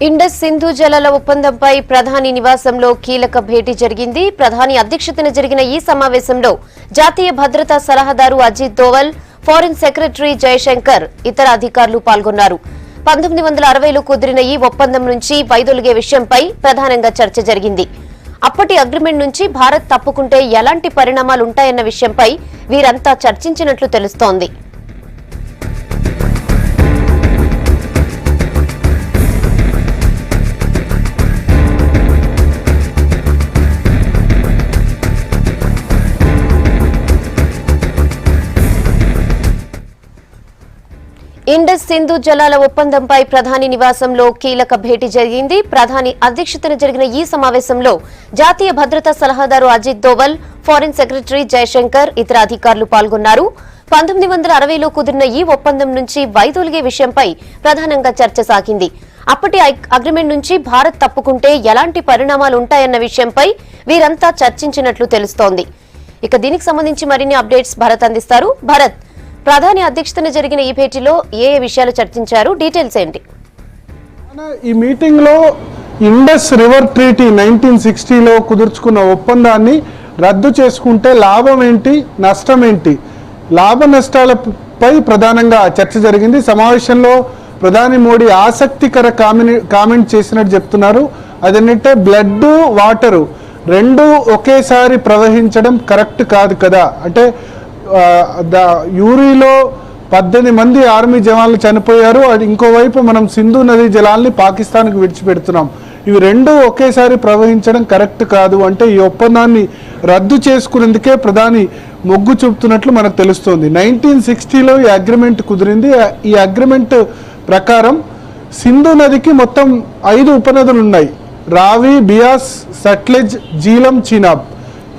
Indus Sindhu జలాల ఒప్పందంపై ప్రధాని నివాసంలో కీలక భేటీ జరిగింది. ప్రధాని అధ్యక్షతన జరిగిన ఈ సమావేశంలో జాతీయ భద్రతా సలహాదారు అజిత్ దోవల్, ఫారిన్ సెక్రటరీ జయశంకర్, ఇతర అధికారులు పాల్గొన్నారు. 1960లో కుదిరిన ఈ ఒప్పందం నుంచి వైదొలిగే విషయంపై ప్రధానంగా చర్చ జరిగింది. అప్పటి అగ్రిమెంట్ నుంచి భారత్ తప్పుకుంటే ఎలాంటి పరిణామాలుంటాయన్న విషయంపై వీరంతా చర్చించినట్లు తెలుస్తోంది. ఇండస్ సింధు జలాల ఒప్పందంపై ప్రధాని నివాసంలో కీలక భేటీ జరిగింది. ప్రధాని అధ్యక్షతన జరిగిన ఈ సమావేశంలో జాతీయ భద్రతా సలహాదారు అజిత్ దోవల్, ఫారిన్ సెక్రటరీ జయశంకర్, ఇతర అధికారులు పాల్గొన్నారు. 1960లో కుదిరిన ఈ ఒప్పందం నుంచి వైదొలిగే విషయంపై ప్రధానంగా చర్చ సాగింది. అప్పటి అగ్రిమెంట్ నుంచి భారత్ తప్పుకుంటే ఎలాంటి పరిణామాలుంటాయన్న విషయంపై వీరంతా చర్చించినట్లు తెలుస్తోంది. ఇక దీనికి సంబంధించి మరిన్ని అప్డేట్స్ భరత్ అందిస్తారు. భరత్, ప్రధాని అధ్యక్షతన జరిగిన ఈ భేటీలో ఏ విషయాలు చర్చించారు? డీటెయిల్స్ ఏంటి? ఈ మీటింగ్ లో ఇండస్ రివర్ ట్రీటీ 1960లో కుదుర్చుకున్న ఒప్పందాన్ని రద్దు చేసుకుంటే లాభం ఏంటి, నష్టం ఏంటి, లాభ నష్టాలపై ప్రధానంగా చర్చ జరిగింది. సమావేశంలో ప్రధాని మోడీ ఆసక్తికర కామెంట్ చేసినట్టు చెప్తున్నారు. అదేంటంటే బ్లడ్, వాటరు రెండు ఒకేసారి ప్రవహించడం కరెక్ట్ కాదు కదా. అంటే యూరీలో 18 మంది ఆర్మీ జవాన్లు చనిపోయారు. ఇంకోవైపు మనం సింధు నదీ జలాల్ని పాకిస్తాన్కి విడిచిపెడుతున్నాం. ఇవి రెండు ఒకేసారి ప్రవహించడం కరెక్ట్ కాదు అంటే ఈ ఒప్పందాన్ని రద్దు చేసుకునేందుకే ప్రధాని మొగ్గు చూపుతున్నట్లు మనకు తెలుస్తోంది. 1960లో ఈ అగ్రిమెంట్ కుదిరింది. ఈ అగ్రిమెంట్ ప్రకారం సింధు నదికి మొత్తం 5 ఉపనదులు ఉన్నాయి. రావి, బియాస్, సట్లెజ్, జీలం, చీనాబ్.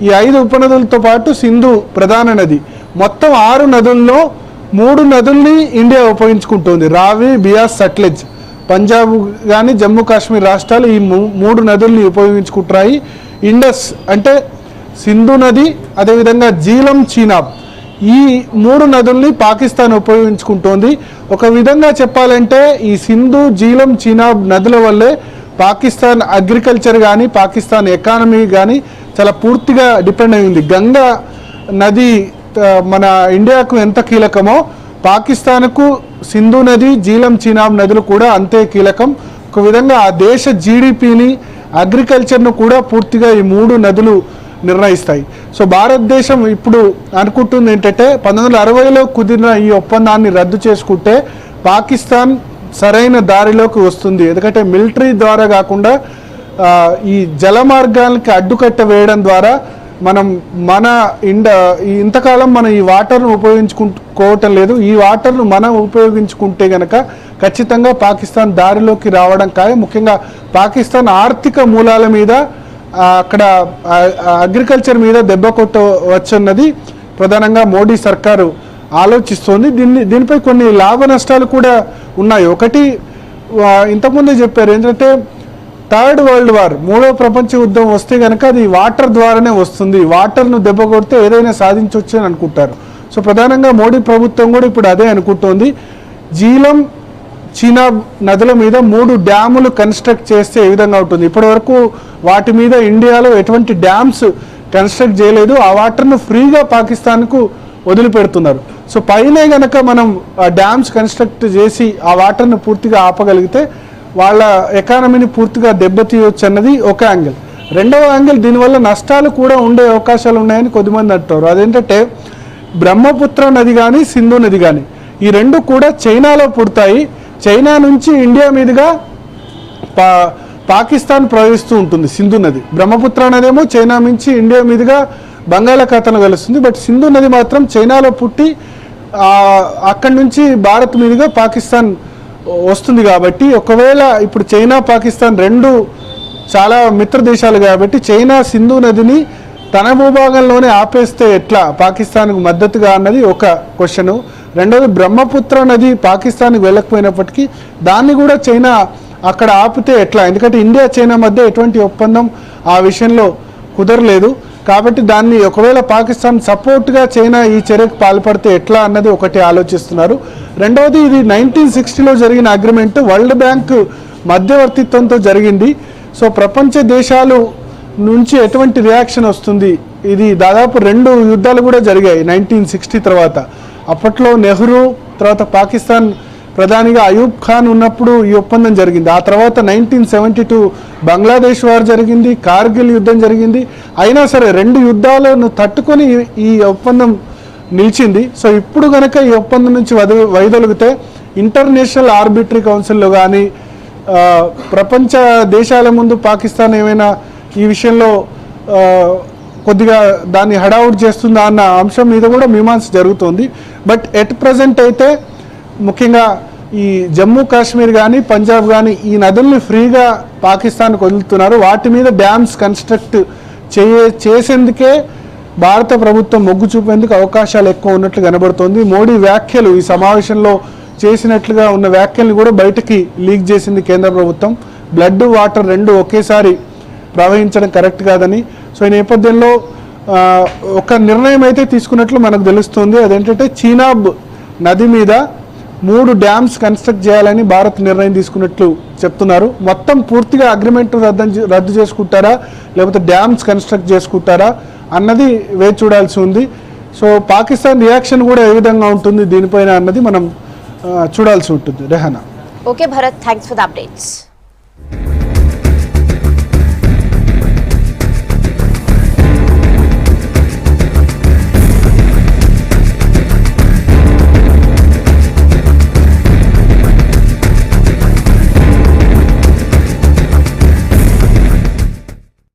ఈ 5 ఉపనదులతో పాటు సింధు ప్రధాన నది. మొత్తం 6 నదుల్లో 3 నదుల్ని ఇండియా ఉపయోగించుకుంటుంది. రావి, బియాస్, సట్లెజ్. పంజాబ్ కానీ జమ్మూ కాశ్మీర్ రాష్ట్రాలు ఈ 3 నదుల్ని ఉపయోగించుకుంటున్నాయి. ఇండస్ అంటే సింధు నది, అదేవిధంగా జీలం, చీనాబ్, ఈ 3 నదుల్ని పాకిస్తాన్ ఉపయోగించుకుంటోంది. ఒక విధంగా చెప్పాలంటే ఈ సింధు, జీలం, చీనాబ్ నదుల వల్లే పాకిస్తాన్ అగ్రికల్చర్ కానీ పాకిస్తాన్ ఎకానమీ కానీ చాలా పూర్తిగా డిపెండ్ అయింది. గంగా నది మన ఇండియాకు ఎంత కీలకమో పాకిస్తాన్కు సింధు నది, జీలం, చీనాబ్ నదులు కూడా అంతే కీలకం. ఒక విధంగా ఆ దేశ జీడిపిని, అగ్రికల్చర్ను కూడా పూర్తిగా ఈ 3 నదులు నిర్ణయిస్తాయి. సో భారతదేశం ఇప్పుడు అనుకుంటుంది ఏంటంటే 1960లో కుదిరిన ఈ ఒప్పందాన్ని రద్దు చేసుకుంటే పాకిస్తాన్ సరైన దారిలోకి వస్తుంది. ఎందుకంటే మిలిటరీ ద్వారా కాకుండా ఈ జల మార్గాలకి అడ్డుకట్ట వేయడం ద్వారా మన ఇంతకాలం మనం ఈ వాటర్ను ఉపయోగించుకోవటం లేదు. ఈ వాటర్ను మనం ఉపయోగించుకుంటే గనక ఖచ్చితంగా పాకిస్తాన్ దారిలోకి రావడం ఖాయం. ముఖ్యంగా పాకిస్తాన్ ఆర్థిక మూలాల మీద, అక్కడ అగ్రికల్చర్ మీద దెబ్బ కొట్టవచ్చన్నది ప్రధానంగా మోడీ సర్కారు ఆలోచిస్తోంది. దీనిపై కొన్ని లాభ నష్టాలు కూడా ఉన్నాయి. ఒకటి ఇంతకుముందే చెప్పారు ఏంటంటే థర్డ్ వరల్డ్ వార్, 3వ ప్రపంచ యుద్ధం వస్తే కనుక అది వాటర్ ద్వారానే వస్తుంది. వాటర్ను దెబ్బ కొడితే ఏదైనా సాధించవచ్చు అని అనుకుంటారు. సో ప్రధానంగా మోడీ ప్రభుత్వం కూడా ఇప్పుడు అదే అనుకుంటోంది. జీలం, చీనాబ్ నదుల మీద 3 డ్యాములు కన్స్ట్రక్ట్ చేస్తే ఏ విధంగా ఉంటుంది. ఇప్పటి వరకు వాటి మీద ఇండియాలో ఎటువంటి డ్యామ్స్ కన్స్ట్రక్ట్ చేయలేదు. ఆ వాటర్ను ఫ్రీగా పాకిస్తాన్కు వదిలిపెడుతున్నారు. సో పైనే గనక మనం డ్యామ్స్ కన్స్ట్రక్ట్ చేసి ఆ వాటర్ను పూర్తిగా ఆపగలిగితే వాళ్ళ ఎకానమీని పూర్తిగా దెబ్బతీయవచ్చు అన్నది ఒక యాంగిల్. రెండవ యాంగిల్, దీనివల్ల నష్టాలు కూడా ఉండే అవకాశాలు ఉన్నాయని కొద్దిమంది అంటారు. అదేంటంటే బ్రహ్మపుత్ర నది కానీ సింధు నది కానీ ఈ రెండు కూడా చైనాలో పుడతాయి. చైనా నుంచి ఇండియా మీదుగా పాకిస్తాన్ ప్రవహిస్తూ ఉంటుంది సింధు నది. బ్రహ్మపుత్ర నది ఏమో చైనా నుంచి ఇండియా మీదుగా బంగాళాఖాతంలో కలుస్తుంది. బట్ సింధు నది మాత్రం చైనాలో పుట్టి అక్కడి నుంచి భారత్ మీదుగా పాకిస్తాన్ వస్తుంది. కాబట్టి ఒకవేళ ఇప్పుడు చైనా, పాకిస్తాన్ రెండు చాలా మిత్ర దేశాలు కాబట్టి చైనా సింధు నదిని తన భూభాగంలోనే ఆపేస్తే ఎట్లా పాకిస్తాన్కు మద్దతుగా అన్నది ఒక క్వశ్చను. రెండవది, బ్రహ్మపుత్ర నది పాకిస్తాన్కి వెళ్ళకపోయినప్పటికీ దాన్ని కూడా చైనా అక్కడ ఆపితే ఎట్లా? ఎందుకంటే ఇండియా, చైనా మధ్య ఎటువంటి ఒప్పందం ఆ విషయంలో కుదరలేదు. కాబట్టి దాన్ని ఒకవేళ పాకిస్తాన్ సపోర్ట్గా చైనా ఈ చర్యకు పాల్పడితే ఎట్లా అన్నది ఒకటి ఆలోచిస్తున్నారు. రెండవది, ఇది 1960లో జరిగిన అగ్రిమెంట్. వరల్డ్ బ్యాంక్ మధ్యవర్తిత్వంతో జరిగింది. సో ప్రపంచ దేశాలు నుంచి ఎటువంటి రియాక్షన్ వస్తుంది? ఇది దాదాపు 2 యుద్ధాలు కూడా జరిగాయి 1960 తర్వాత. అప్పట్లో నెహ్రూ, తర్వాత పాకిస్తాన్ ప్రధానిగా అయూబ్ ఖాన్ ఉన్నప్పుడు ఈ ఒప్పందం జరిగింది. ఆ తర్వాత 1972 బంగ్లాదేశ్ వార్ జరిగింది, కార్గిల్ యుద్ధం జరిగింది. అయినా సరే 2 యుద్ధాలను తట్టుకొని ఈ ఒప్పందం నిలిచింది. సో ఇప్పుడు కనుక ఈ ఒప్పందం నుంచి వైదొలిగితే ఇంటర్నేషనల్ ఆర్బిటరీ కౌన్సిల్లో కానీ ప్రపంచ దేశాల ముందు పాకిస్తాన్ ఏమైనా ఈ విషయంలో కొద్దిగా దాన్ని హడావుట్ చేస్తుందా అన్న అంశం మీద కూడా మీమాంస జరుగుతుంది. బట్ ఎట్ ప్రజెంట్ అయితే ముఖ్యంగా ఈ జమ్మూ కాశ్మీర్ కానీ పంజాబ్ కానీ ఈ నదుల్ని ఫ్రీగా పాకిస్తాన్కి వదులుతున్నారు. వాటి మీద డ్యామ్స్ కన్స్ట్రక్ట్ చేసేందుకే భారత ప్రభుత్వం మొగ్గు చూపేందుకు అవకాశాలు ఎక్కువ ఉన్నట్లు కనబడుతోంది. మోడీ వ్యాఖ్యలు ఈ సమావేశంలో చేసినట్లుగా ఉన్న వ్యాఖ్యల్ని కూడా బయటకి లీక్ చేసింది కేంద్ర ప్రభుత్వం. బ్లడ్, వాటర్ 2 ఒకేసారి ప్రవహించడం కరెక్ట్ కాదని. సో ఈ నేపథ్యంలో ఒక నిర్ణయం అయితే తీసుకున్నట్లు మనకు తెలుస్తుంది. అదేంటంటే చీనాబ్ నది మీద 3 డ్యామ్స్ కన్స్ట్రక్ట్ చేయాలని భారత్ నిర్ణయం తీసుకున్నట్లు చెప్తున్నారు. మొత్తం పూర్తిగా అగ్రిమెంట్ రద్దు చేసుకుంటారా లేకపోతే డ్యామ్స్ కన్స్ట్రక్ట్ చేసుకుంటారా అన్నది వేచి చూడాల్సి ఉంది. సో పాకిస్తాన్ రియాక్షన్ కూడా ఏ విధంగా ఉంటుంది దీనిపైన అన్నది మనం చూడాల్సి ఉంటుంది. Rehana. Okay Bharat, thanks for the updates.